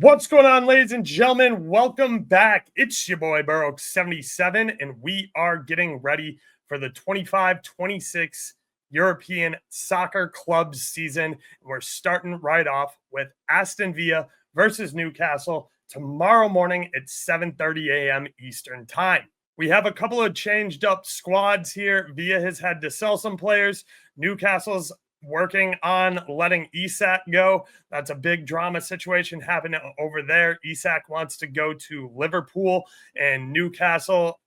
What's going on, ladies and gentlemen? Welcome back. It's your boy Burrow77, and we are getting ready for the 25-26 European Soccer Club season. We're starting right off with Aston Villa versus Newcastle tomorrow morning at 7:30 a.m. Eastern Time. We have a couple of changed up squads here. Villa has had to sell some players. Newcastle's working on letting Isak go. That's a big drama situation happening over there. Isak wants to go to Liverpool, and Newcastle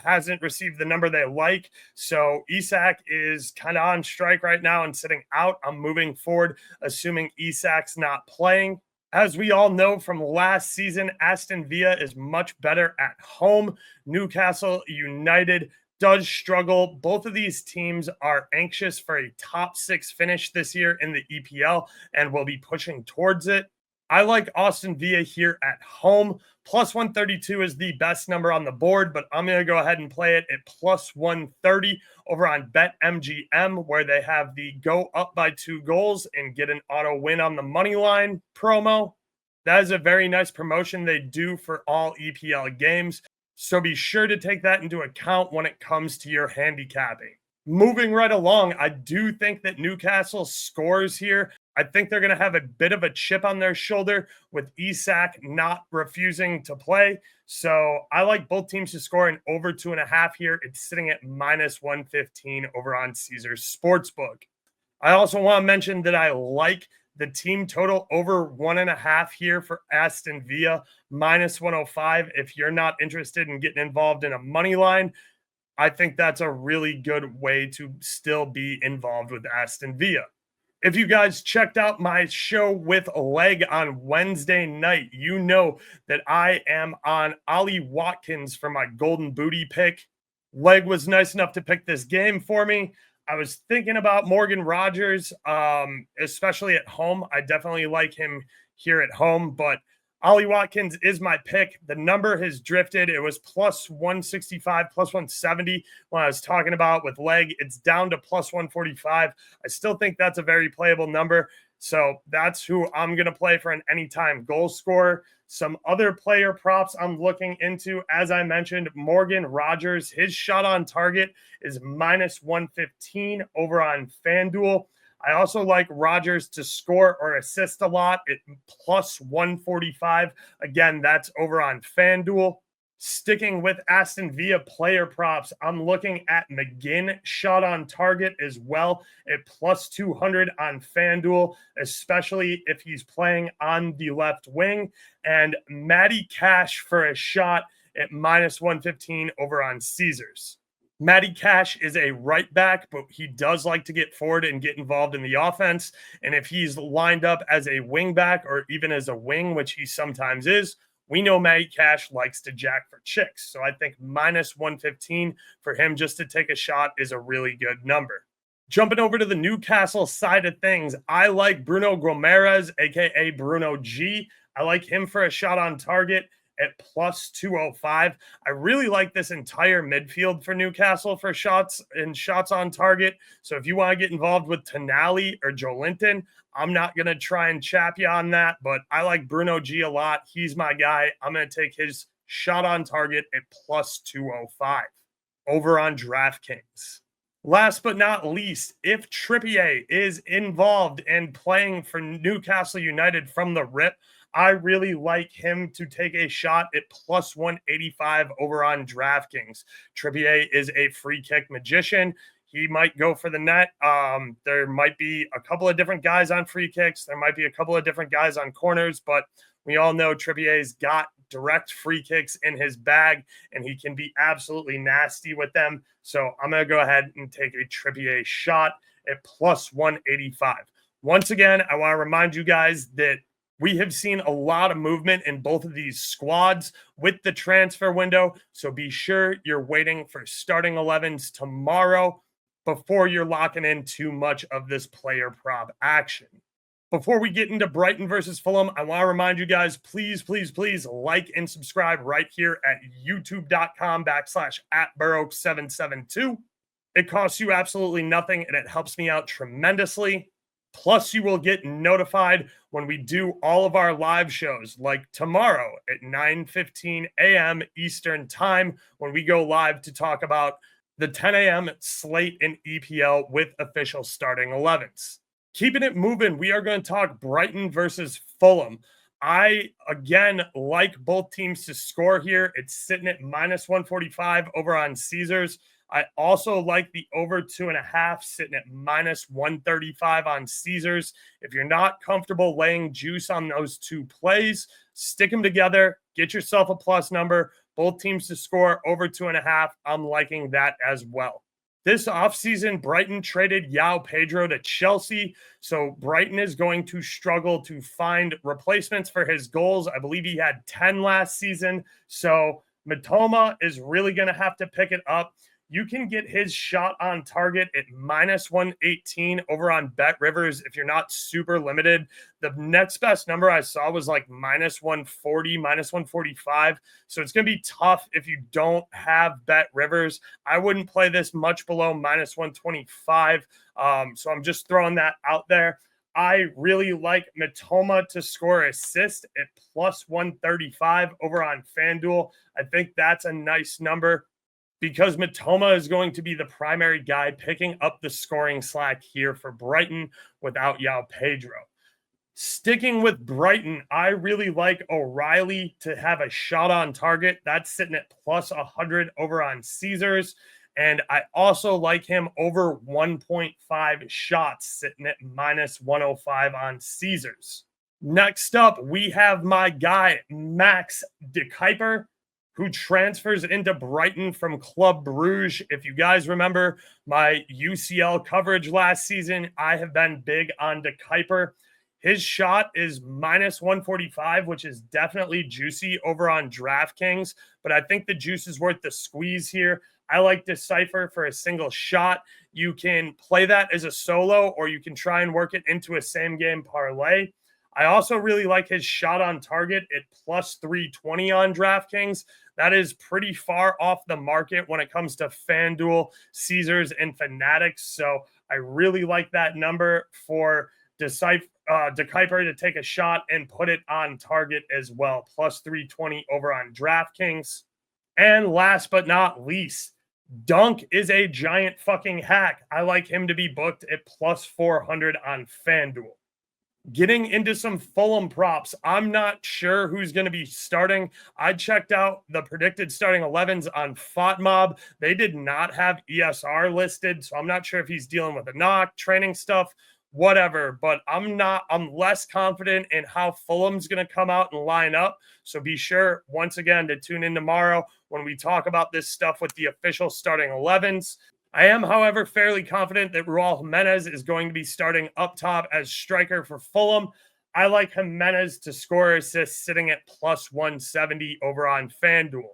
hasn't received the number they like. So Isak is kind of on strike right now and sitting out. I'm moving forward, assuming Isak's not playing. As we all know from last season, Aston Villa is much better at home. Newcastle United does struggle. Both of these teams are anxious for a top 6 finish this year in the EPL and will be pushing towards it. I like Aston Villa here at home. Plus 132 is the best number on the board, but I'm going to go ahead and play it at plus 130 over on BetMGM, where they have the go up by 2 goals and get an auto win on the money line promo. That is a very nice promotion they do for all EPL games. So be sure to take that into account when it comes to your handicapping. Moving right along, I do think that Newcastle scores here. I think they're going to have a bit of a chip on their shoulder with Isak not refusing to play. So I like both teams to score an over 2.5 here. It's sitting at minus 115 over on Caesars Sportsbook. I also want to mention that I like the team total over 1.5 here for Aston Villa, minus 105. If you're not interested in getting involved in a money line, I think that's a really good way to still be involved with Aston Villa. If you guys checked out my show with Leg on Wednesday night, you know that I am on Ollie Watkins for my golden booty pick. Leg was nice enough to pick this game for me. I was thinking about Morgan Rogers, especially at home. I definitely like him here at home, but Ollie Watkins is my pick. The number has drifted. It was plus 165, plus 170 when I was talking about with Leg. It's down to plus 145. I still think that's a very playable number. So that's who I'm going to play for an anytime goal scorer. Some other player props I'm looking into, as I mentioned, Morgan Rogers. His shot on target is minus 115 over on FanDuel. I also like Rogers to score or assist a lot at plus 145. Again, that's over on FanDuel. Sticking with Aston Villa player props, I'm looking at McGinn shot on target as well at plus 200 on FanDuel, especially if he's playing on the left wing, and Matty Cash for a shot at minus 115 over on Caesars. Matty Cash is a right back, but he does like to get forward and get involved in the offense. And if he's lined up as a wing back or even as a wing, which he sometimes is, we know Matty Cash likes to jack for chicks. So I think minus 115 for him just to take a shot is a really good number. Jumping over to the Newcastle side of things, I like Bruno Gomes, a.k.a. Bruno G. I like him for a shot on target at plus 205. I really like this entire midfield for Newcastle for shots on target. So if you want to get involved with Tonali or Joelinton, I'm not going to try and chap you on that, but I like Bruno G a lot. He's my guy. I'm going to take his shot on target at plus 205 over on DraftKings. Last but not least, if Trippier is involved and playing for Newcastle United from the rip, I really like him to take a shot at plus 185 over on DraftKings. Trippier is a free kick magician. He might go for the net. There might be a couple of different guys on free kicks. There might be a couple of different guys on corners, but we all know Trippier's got direct free kicks in his bag, and he can be absolutely nasty with them. So I'm going to go ahead and take a Trippier shot at plus 185. Once again, I want to remind you guys that we have seen a lot of movement in both of these squads with the transfer window, so be sure you're waiting for starting 11s tomorrow before you're locking in too much of this player prop action. Before we get into Brighton versus Fulham, I want to remind you guys, please like and subscribe right here at youtube.com/@Burrow772. It costs you absolutely nothing, and it helps me out tremendously. Plus, you will get notified when we do all of our live shows, like tomorrow at 9:15 a.m. Eastern Time, when we go live to talk about the 10 a.m. slate in EPL with official starting 11s. Keeping it moving, we are going to talk Brighton versus Fulham. I, again, like both teams to score here. It's sitting at minus 145 over on Caesars. I also like the over 2.5 sitting at minus 135 on Caesars. If you're not comfortable laying juice on those two plays, stick them together, get yourself a plus number. Both teams to score over 2.5. I'm liking that as well. This offseason, Brighton traded João Pedro to Chelsea. So Brighton is going to struggle to find replacements for his goals. I believe he had 10 last season. So Mitoma is really going to have to pick it up. You can get his shot on target at minus 118 over on BetRivers if you're not super limited. The next best number I saw was like minus 140, minus 145. So it's going to be tough if you don't have BetRivers. I wouldn't play this much below minus 125. So I'm just throwing that out there. I really like Mitoma to score assist at plus 135 over on FanDuel. I think that's a nice number, because Mitoma is going to be the primary guy picking up the scoring slack here for Brighton without João Pedro. Sticking with Brighton, I really like O'Reilly to have a shot on target. That's sitting at plus 100 over on Caesars. And I also like him over 1.5 shots, sitting at minus 105 on Caesars. Next up, we have my guy, Max de Kuiper, who transfers into Brighton from Club Brugge. If you guys remember my UCL coverage last season, I have been big on de Kuiper. His shot is minus 145, which is definitely juicy over on DraftKings, but I think the juice is worth the squeeze here. I like Decipher for a single shot. You can play that as a solo, or you can try and work it into a same game parlay. I also really like his shot on target at plus 320 on DraftKings. That is pretty far off the market when it comes to FanDuel, Caesars, and Fanatics. So I really like that number for de Kuiper to take a shot and put it on target as well. Plus 320 over on DraftKings. And last but not least, Dunk is a giant fucking hack. I like him to be booked at plus 400 on FanDuel. Getting into some Fulham props, I'm not sure who's going to be starting. I checked out the predicted starting 11s on FOTMob. They did not have ESR listed, so I'm not sure if he's dealing with a knock, training stuff, whatever. But I'm less confident in how Fulham's going to come out and line up. So be sure, once again, to tune in tomorrow when we talk about this stuff with the official starting 11s. I am, however, fairly confident that Raul Jimenez is going to be starting up top as striker for Fulham. I like Jimenez to score assists sitting at plus 170 over on FanDuel.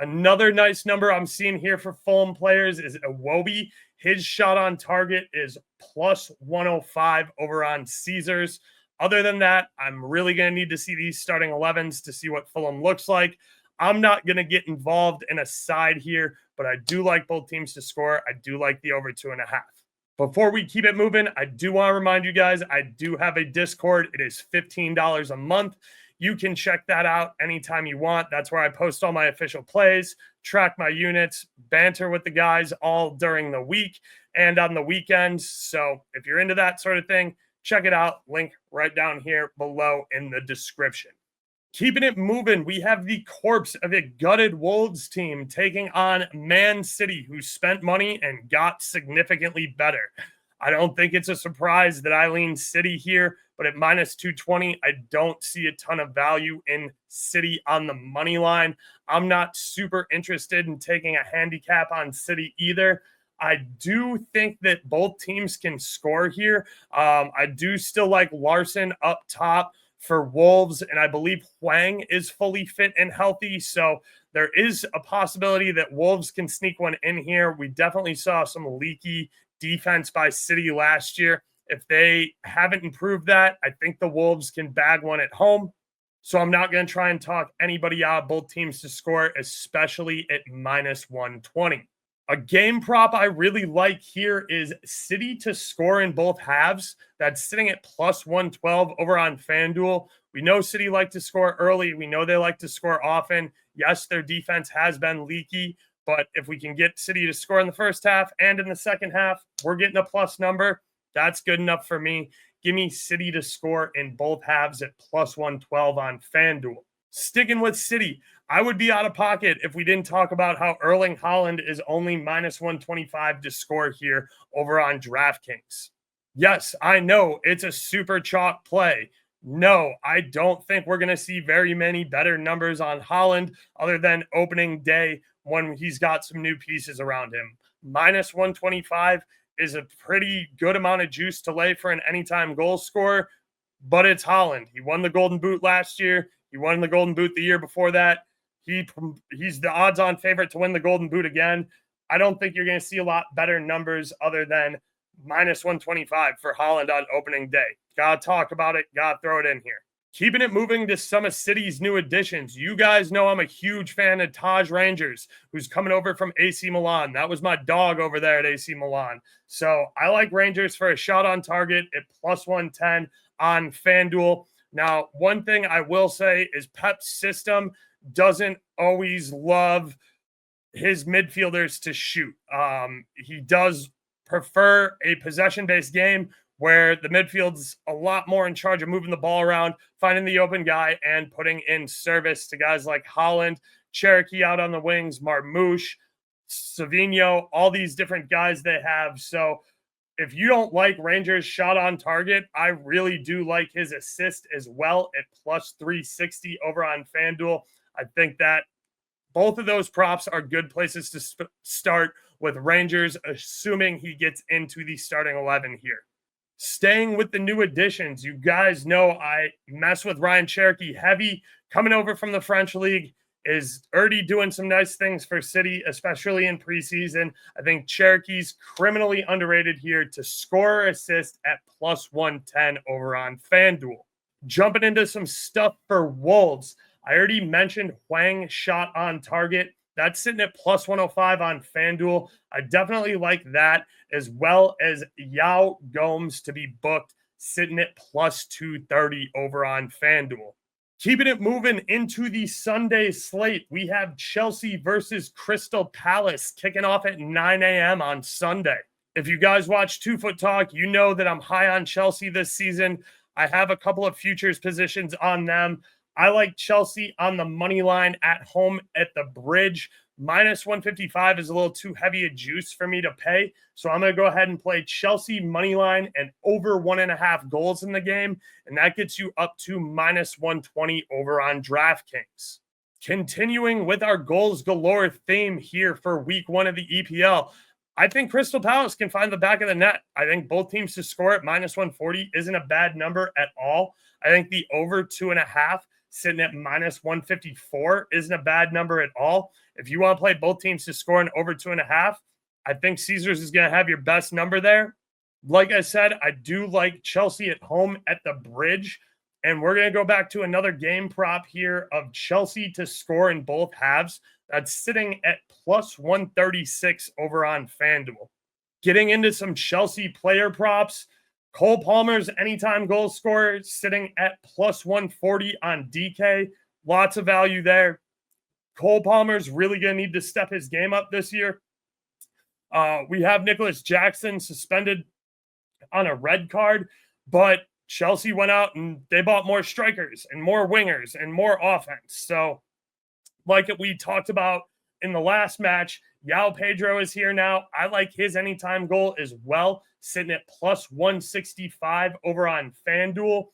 Another nice number I'm seeing here for Fulham players is Iwobi. His shot on target is plus 105 over on Caesars. Other than that, I'm really going to need to see these starting 11s to see what Fulham looks like. I'm not going to get involved in a side here, but I do like both teams to score. I do like the over 2.5. Before we keep it moving, I do want to remind you guys, I do have a Discord. It is $15 a month. You can check that out anytime you want. That's where I post all my official plays, track my units, banter with the guys all during the week and on the weekends. So if you're into that sort of thing, check it out. Link right down here below in the description. Keeping it moving, we have the corpse of a gutted Wolves team taking on Man City, who spent money and got significantly better. I don't think it's a surprise that I lean City here, but at minus 220, I don't see a ton of value in City on the money line. I'm not super interested in taking a handicap on City either. I do think that both teams can score here. I do still like Larson up top for Wolves, and I believe Hwang is fully fit and healthy, so there is a possibility that Wolves can sneak one in here. We definitely saw some leaky defense by City last year. If they haven't improved that, I think the Wolves can bag one at home. So I'm not going to try and talk anybody out, both teams to score, especially at minus 120. A game prop I really like here is City to score in both halves. That's sitting at plus 112 over on FanDuel. We know City like to score early. We know they like to score often. Yes, their defense has been leaky, but if we can get City to score in the first half and in the second half, we're getting a plus number. That's good enough for me. Give me City to score in both halves at plus 112 on FanDuel. Sticking with City, I would be out of pocket if we didn't talk about how Erling Haaland is only minus 125 to score here over on DraftKings. Yes, I know it's a super chalk play. No, I don't think we're going to see very many better numbers on Haaland other than opening day when he's got some new pieces around him. Minus 125 is a pretty good amount of juice to lay for an anytime goal scorer, but it's Haaland. He won the Golden Boot last year. He won the Golden Boot the year before that. He's the odds-on favorite to win the Golden Boot again. I don't think you're going to see a lot better numbers other than minus 125 for Haaland on opening day. Got to talk about it. Got to throw it in here. Keeping it moving to some of City's new additions. You guys know I'm a huge fan of Taj Rangers, who's coming over from AC Milan. That was my dog over there at AC Milan. So I like Rangers for a shot on target at plus 110 on FanDuel. Now, one thing I will say is Pep's system doesn't always love his midfielders to shoot. He does prefer a possession-based game where the midfield's a lot more in charge of moving the ball around, finding the open guy, and putting in service to guys like Haaland, Cherokee out on the wings, Marmouche, Savinho, all these different guys they have. So if you don't like Rangers' shot on target, I really do like his assist as well at plus 360 over on FanDuel. I think that both of those props are good places to start with Rangers, assuming he gets into the starting 11 here. Staying with the new additions, you guys know I mess with Ryan Cherokee heavy. Coming over from the French League, is already doing some nice things for City, especially in preseason. I think Cherokee's criminally underrated here to score or assist at plus 110 over on FanDuel. Jumping into some stuff for Wolves. I already mentioned Hwang shot on target. That's sitting at plus 105 on FanDuel. I definitely like that, as well as Yao Gomes to be booked, sitting at plus 230 over on FanDuel. Keeping it moving into the Sunday slate, we have Chelsea versus Crystal Palace kicking off at 9 a.m. on Sunday. If you guys watch 2FootTalk, you know that I'm high on Chelsea this season. I have a couple of futures positions on them. I like Chelsea on the money line at home at the Bridge. Minus 155 is a little too heavy a juice for me to pay. So I'm going to go ahead and play Chelsea money line and over 1.5 goals in the game. And that gets you up to minus 120 over on DraftKings. Continuing with our goals galore theme here for week 1 of the EPL. I think Crystal Palace can find the back of the net. I think both teams to score at minus 140 isn't a bad number at all. I think the over 2.5 sitting at minus 154 isn't a bad number at all. If you want to play both teams to score an over 2.5, I think Caesars is going to have your best number there. Like I said, I do like Chelsea at home at the Bridge. And we're going to go back to another game prop here of Chelsea to score in both halves. That's sitting at plus 136 over on FanDuel. Getting into some Chelsea player props. Cole Palmer's anytime goal scorer sitting at plus 140 on DK. Lots of value there. Cole Palmer's really going to need to step his game up this year. We have Nicholas Jackson suspended on a red card, but Chelsea went out and they bought more strikers and more wingers and more offense. So like we talked about in the last match, Yao Pedro is here now. I like his anytime goal as well, sitting at plus 165 over on FanDuel.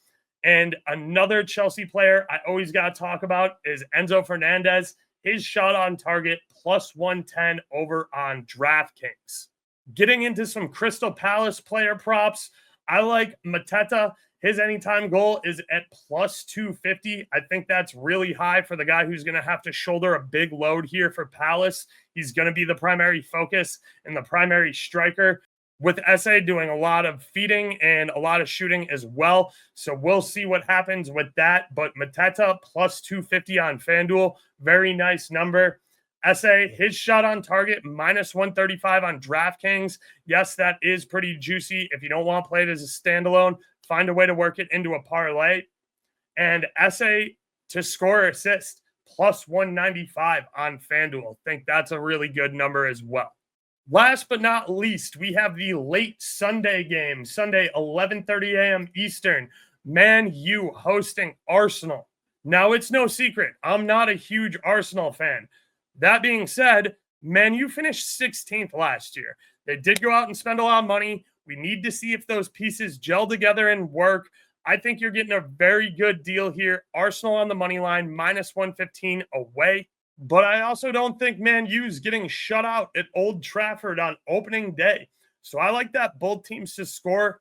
And another Chelsea player I always got to talk about is Enzo Fernandez. His shot on target, plus 110 over on DraftKings. Getting into some Crystal Palace player props, I like Mateta. His anytime goal is at plus 250. I think that's really high for the guy who's going to have to shoulder a big load here for Palace. He's going to be the primary focus and the primary striker, with SA doing a lot of feeding and a lot of shooting as well. So we'll see what happens with that. But Mateta plus 250 on FanDuel, very nice number. SA, his shot on target, minus 135 on DraftKings. Yes, that is pretty juicy. If you don't want to play it as a standalone, find a way to work it into a parlay. And SA to score or assist, plus 195 on FanDuel. Think that's a really good number as well. Last but not least, we have the late Sunday game, Sunday 11:30 a.m. Eastern. Man U hosting Arsenal. Now, it's no secret, I'm not a huge Arsenal fan. That being said, Man U finished 16th last year. They did go out and spend a lot of money. We need to see if those pieces gel together and work. I think you're getting a very good deal here. Arsenal on the money line, minus 115 away. But I also don't think Man U's getting shut out at Old Trafford on opening day. So I like that both teams to score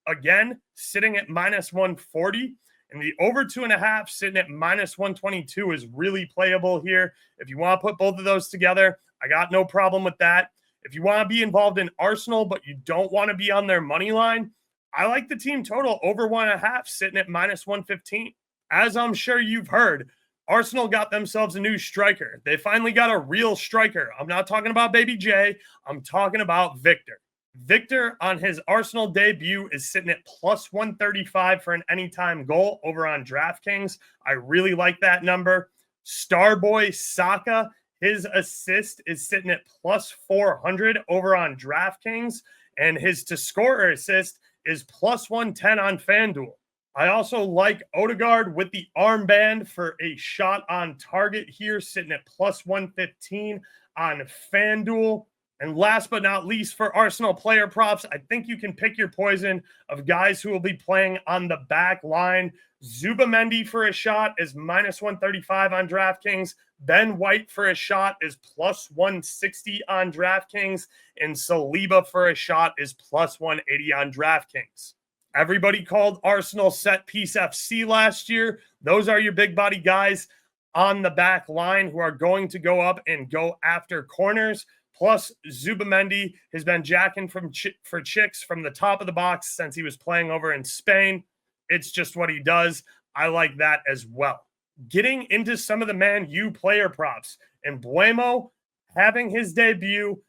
again, sitting at minus 140. And the over 2.5 sitting at minus 122 is really playable here. If you want to put both of those together, I got no problem with that. If you want to be involved in Arsenal, but you don't want to be on their money line, I like the team total over 1.5 sitting at minus 115. As I'm sure you've heard, Arsenal got themselves a new striker. They finally got a real striker. I'm not talking about Baby J. I'm talking about Victor. Victor on his Arsenal debut is sitting at plus 135 for an anytime goal over on DraftKings. I really like that number. Starboy Saka, his assist is sitting at plus 400 over on DraftKings. And his to score or assist is plus 110 on FanDuel. I also like Odegaard with the armband for a shot on target here, sitting at plus 115 on FanDuel. And last but not least, for Arsenal player props, I think you can pick your poison of guys who will be playing on the back line. Zubamendi for a shot is minus 135 on DraftKings. Ben White for a shot is plus 160 on DraftKings. And Saliba for a shot is plus 180 on DraftKings. Everybody called Arsenal set piece FC last year. Those are your big body guys on the back line who are going to go up and go after corners. Plus, Zubamendi has been jacking for chicks from the top of the box since he was playing over in Spain. It's just what he does. I like that as well. Getting into some of the Man U player props, and Buemo having his debut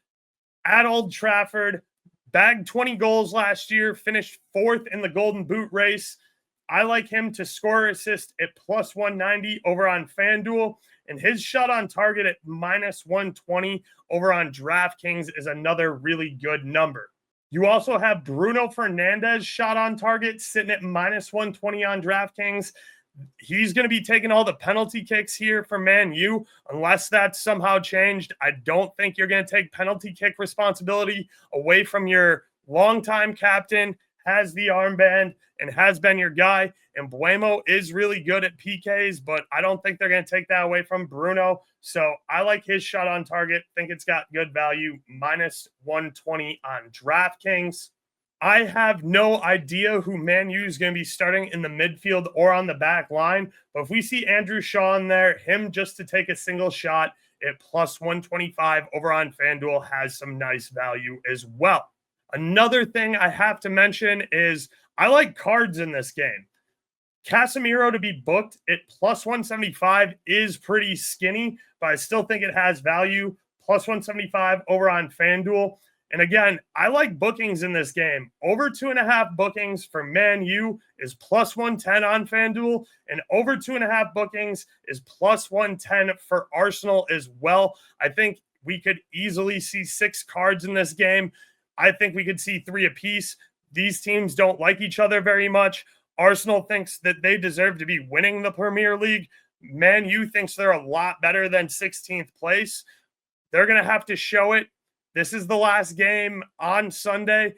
at Old Trafford, bagged 20 goals last year, finished 4th in the Golden Boot race. I like him to score or assist at plus 190 over on FanDuel. And his shot on target at minus 120 over on DraftKings is another really good number. You also have Bruno Fernandes shot on target sitting at minus 120 on DraftKings. He's going to be taking all the penalty kicks here for Man U. Unless that's somehow changed, I don't think you're going to take penalty kick responsibility away from your longtime captain, has the armband, and has been your guy. And Buemo is really good at PKs, but I don't think they're going to take that away from Bruno. So I like his shot on target. Think it's got good value, minus 120 on DraftKings. I have no idea who Man U is going to be starting in the midfield or on the back line. But if we see Andrew Shaw in there, him just to take a single shot at plus 125 over on FanDuel has some nice value as well. Another thing I have to mention is I like cards in this game. Casemiro to be booked at plus 175 is pretty skinny, but I still think it has value. Plus 175 over on FanDuel. And again, I like bookings in this game. Over 2.5 bookings for Man U is plus 110 on FanDuel, and over 2.5 bookings is plus 110 for Arsenal as well. I think we could easily see 6 cards in this game. I think we could see 3 apiece. These teams don't like each other very much. Arsenal thinks that they deserve to be winning the Premier League. Man U thinks they're a lot better than 16th place. They're going to have to show it. This is the last game on Sunday,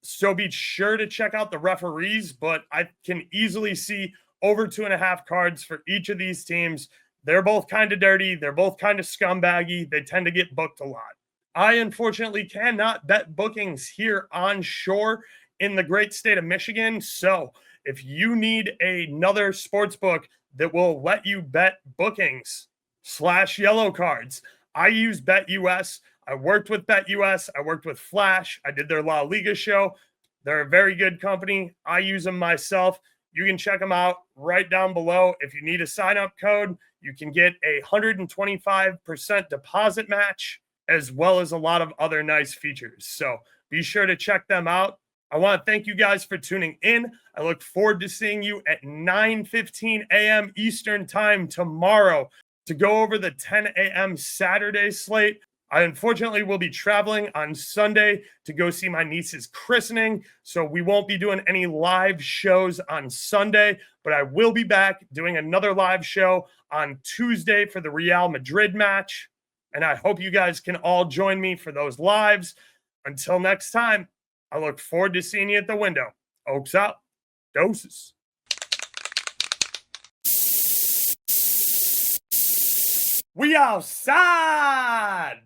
so be sure to check out the referees, but I can easily see over 2.5 cards for each of these teams. They're both kind of dirty. They're both kind of scumbaggy. They tend to get booked a lot. I unfortunately cannot bet bookings here on shore in the great state of Michigan, so if you need another sports book that will let you bet bookings / yellow cards, I use BetUS. I worked with BetUS. I worked with Flash. I did their La Liga show. They're a very good company. I use them myself. You can check them out right down below. If you need a sign-up code, you can get a 125% deposit match, as well as a lot of other nice features. So be sure to check them out. I want to thank you guys for tuning in. I look forward to seeing you at 9:15 a.m. Eastern Time tomorrow to go over the 10 a.m. Saturday slate. I unfortunately will be traveling on Sunday to go see my niece's christening, so we won't be doing any live shows on Sunday, but I will be back doing another live show on Tuesday for the Real Madrid match, and I hope you guys can all join me for those lives. Until next time, I look forward to seeing you at the window. Oaks out. Doses. We outside.